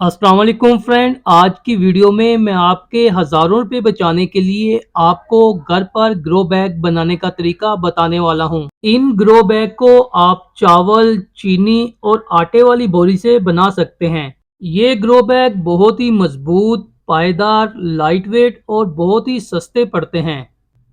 अस्सलाम वालेकुम फ्रेंड। आज की वीडियो में मैं आपके हज़ारों रुपए बचाने के लिए आपको घर पर ग्रो बैग बनाने का तरीका बताने वाला हूं। इन ग्रो बैग को आप चावल, चीनी और आटे वाली बोरी से बना सकते हैं। ये ग्रो बैग बहुत ही मजबूत, पायदार, लाइट वेट और बहुत ही सस्ते पड़ते हैं।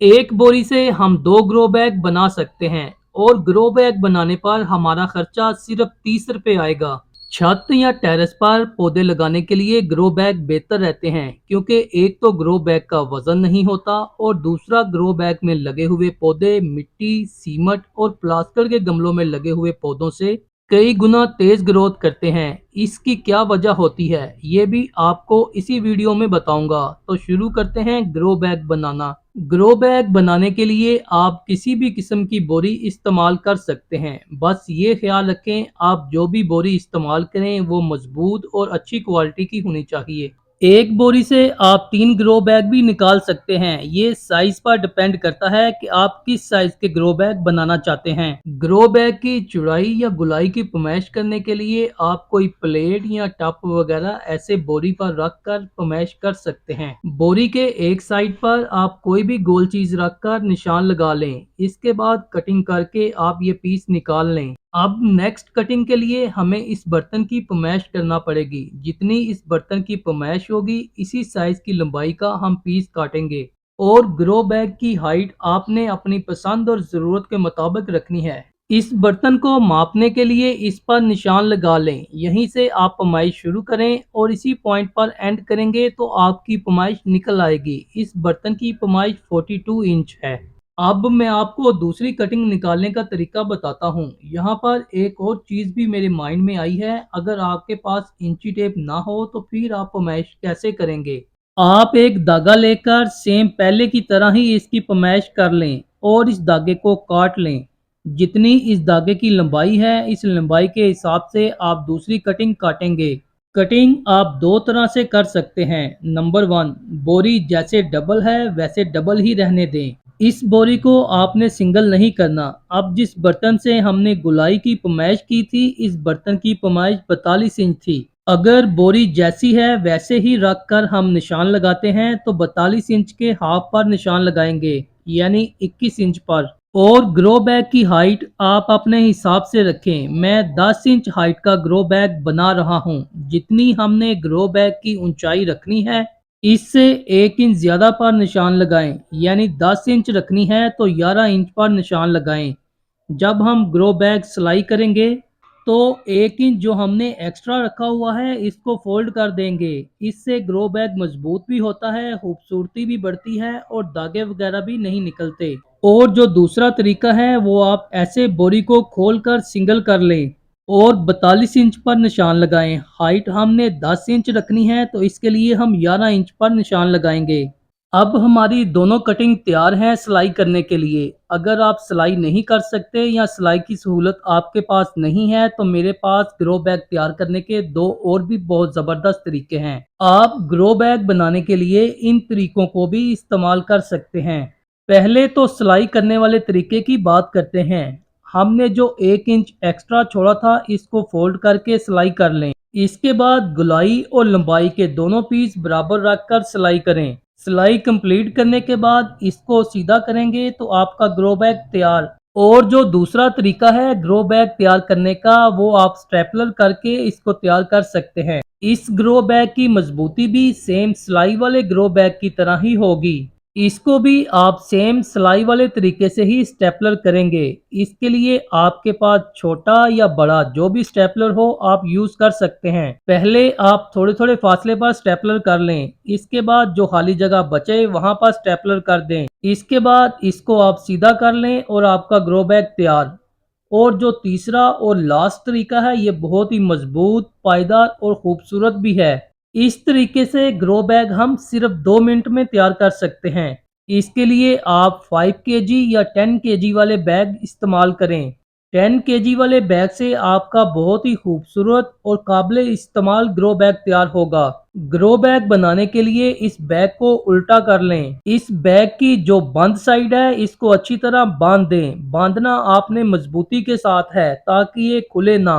एक बोरी से हम 2 ग्रो बैग बना सकते हैं और ग्रो बैग बनाने पर हमारा खर्चा सिर्फ 30 रुपए आएगा। छत या टेरेस पर पौधे लगाने के लिए ग्रो बैग बेहतर रहते हैं, क्योंकि एक तो ग्रो बैग का वजन नहीं होता और दूसरा ग्रो बैग में लगे हुए पौधे मिट्टी, सीमट और प्लास्टर के गमलों में लगे हुए पौधों से कई गुना तेज ग्रोथ करते हैं। इसकी क्या वजह होती है ये भी आपको इसी वीडियो में बताऊंगा। तो शुरू करते हैं ग्रो बैग बनाना। ग्रो बैग बनाने के लिए आप किसी भी किस्म की बोरी इस्तेमाल कर सकते हैं। बस ये ख्याल रखें, आप जो भी बोरी इस्तेमाल करें वो मजबूत और अच्छी क्वालिटी की होनी चाहिए। एक बोरी से आप 3 ग्रो बैग भी निकाल सकते हैं। ये साइज पर डिपेंड करता है कि आप किस साइज के ग्रो बैग बनाना चाहते हैं। ग्रो बैग की चौड़ाई या गुलाई की पमैश करने के लिए आप कोई प्लेट या टप वगैरह ऐसे बोरी पर रख कर पमैश कर सकते हैं। बोरी के एक साइड पर आप कोई भी गोल चीज रखकर निशान लगा लें। इसके बाद कटिंग करके आप ये पीस निकाल लें। अब नेक्स्ट कटिंग के लिए हमें इस बर्तन की पमैश करना पड़ेगी। जितनी इस बर्तन की पमैश होगी इसी साइज की लंबाई का हम पीस काटेंगे। और ग्रो बैग की हाइट आपने अपनी पसंद और ज़रूरत के मुताबिक रखनी है। इस बर्तन को मापने के लिए इस पर निशान लगा लें। यहीं से आप पमाइश शुरू करें और इसी पॉइंट पर एंड करेंगे तो आपकी पमाइश निकल आएगी। इस बर्तन की पमाइश 42 इंच है। अब मैं आपको दूसरी कटिंग निकालने का तरीका बताता हूँ। यहाँ पर एक और चीज़ भी मेरे माइंड में आई है। अगर आपके पास इंची टेप ना हो तो फिर आप पमैश कैसे करेंगे। आप एक धागा लेकर सेम पहले की तरह ही इसकी पमैश कर लें और इस धागे को काट लें। जितनी इस धागे की लंबाई है इस लंबाई के हिसाब से आप दूसरी कटिंग काटेंगे। कटिंग आप दो तरह से कर सकते हैं। नंबर 1, बोरी जैसे डबल है वैसे डबल ही रहने दें। इस बोरी को आपने सिंगल नहीं करना। अब जिस बर्तन से हमने गुलाई की पमैश की थी इस बर्तन की पमैश 42 इंच थी। अगर बोरी जैसी है वैसे ही रख कर हम निशान लगाते हैं तो 42 इंच के हाफ पर निशान लगाएंगे, यानी 21 इंच पर। और ग्रो बैग की हाइट आप अपने हिसाब से रखें। मैं 10 इंच हाइट का ग्रो बैग बना रहा हूं। जितनी हमने ग्रो बैग की ऊंचाई रखनी है इससे 1 इंच ज्यादा पर निशान लगाएं, यानी 10 इंच रखनी है तो 11 इंच पर निशान लगाएं। जब हम ग्रो बैग सिलाई करेंगे तो 1 इंच जो हमने एक्स्ट्रा रखा हुआ है इसको फोल्ड कर देंगे। इससे ग्रो बैग मजबूत भी होता है, खूबसूरती भी बढ़ती है और धागे वगैरह भी नहीं निकलते। और जो दूसरा तरीका है वो आप ऐसे बोरी को खोलकर सिंगल कर लें और 42 इंच पर निशान लगाएं। हाइट हमने 10 इंच रखनी है तो इसके लिए हम 11 इंच पर निशान लगाएंगे। अब हमारी दोनों कटिंग तैयार हैं सिलाई करने के लिए। अगर आप सिलाई नहीं कर सकते या सिलाई की सहूलत आपके पास नहीं है तो मेरे पास ग्रो बैग तैयार करने के दो और भी बहुत ज़बरदस्त तरीके हैं। आप ग्रो बैग बनाने के लिए इन तरीकों को भी इस्तेमाल कर सकते हैं। पहले तो सिलाई करने वाले तरीके की बात करते हैं। हमने जो 1 इंच एक्स्ट्रा छोड़ा था इसको फोल्ड करके सिलाई कर लें। इसके बाद गुलाई और लंबाई के दोनों पीस बराबर रखकर सिलाई करें। सिलाई कंप्लीट करने के बाद इसको सीधा करेंगे तो आपका ग्रो बैग तैयार। और जो दूसरा तरीका है ग्रो बैग तैयार करने का वो आप स्टेपलर करके इसको तैयार कर सकते हैं। इस ग्रो बैग की मजबूती भी सेम सिलाई वाले ग्रो बैग की तरह ही होगी। इसको भी आप सेम सिलाई वाले तरीके से ही स्टेपलर करेंगे। इसके लिए आपके पास छोटा या बड़ा जो भी स्टेपलर हो आप यूज कर सकते हैं। पहले आप थोड़े थोड़े फासले पर स्टेपलर कर लें। इसके बाद जो खाली जगह बचे वहां पर स्टेपलर कर दें। इसके बाद इसको आप सीधा कर लें और आपका ग्रो बैग तैयार। और जो तीसरा और लास्ट तरीका है ये बहुत ही मजबूत, पायदार और खूबसूरत भी है। इस तरीके से ग्रो बैग हम सिर्फ 2 मिनट में तैयार कर सकते हैं। इसके लिए आप 5 kg या 10 kg वाले बैग इस्तेमाल करें। 10 kg वाले बैग से आपका बहुत ही खूबसूरत और काबिल इस्तेमाल ग्रो बैग तैयार होगा। ग्रो बैग बनाने के लिए इस बैग को उल्टा कर लें। इस बैग की जो बंद साइड है इसको अच्छी तरह बांध दें। बांधना आपने मजबूती के साथ है ताकि ये खुले ना।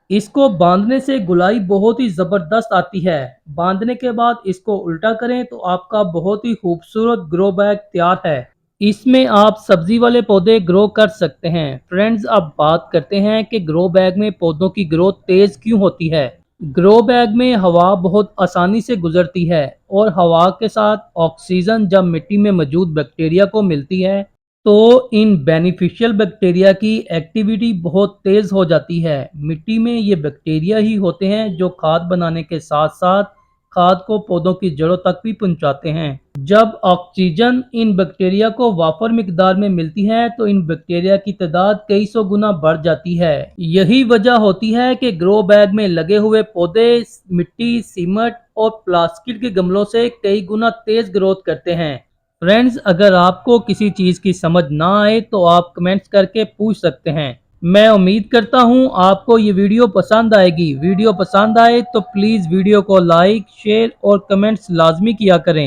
इसको बांधने से गुलाई बहुत ही ज़बरदस्त आती है। बांधने के बाद इसको उल्टा करें तो आपका बहुत ही खूबसूरत ग्रो बैग तैयार है। इसमें आप सब्जी वाले पौधे ग्रो कर सकते हैं। फ्रेंड्स, अब बात करते हैं कि ग्रो बैग में पौधों की ग्रोथ तेज़ क्यों होती है। ग्रो बैग में हवा बहुत आसानी से गुजरती है और हवा के साथ ऑक्सीजन जब मिट्टी में मौजूद बैक्टीरिया को मिलती है तो इन बेनिफिशियल बैक्टीरिया की एक्टिविटी बहुत तेज़ हो जाती है। मिट्टी में ये बैक्टीरिया ही होते हैं जो खाद बनाने के साथ साथ खाद को पौधों की जड़ों तक भी पहुंचाते हैं। जब ऑक्सीजन इन बैक्टीरिया को वाफर मिकदार में मिलती है तो इन बैक्टीरिया की तादाद कई सौ गुना बढ़ जाती है। यही वजह होती है कि ग्रो बैग में लगे हुए पौधे मिट्टी, सीमेंट और प्लास्टिक के गमलों से कई गुना तेज ग्रोथ करते हैं। फ्रेंड्स, अगर आपको किसी चीज़ की समझ ना आए तो आप कमेंट्स करके पूछ सकते हैं। मैं उम्मीद करता हूँ आपको ये वीडियो पसंद आएगी। वीडियो पसंद आए तो प्लीज़ वीडियो को लाइक, शेयर और कमेंट्स लाजमी किया करें।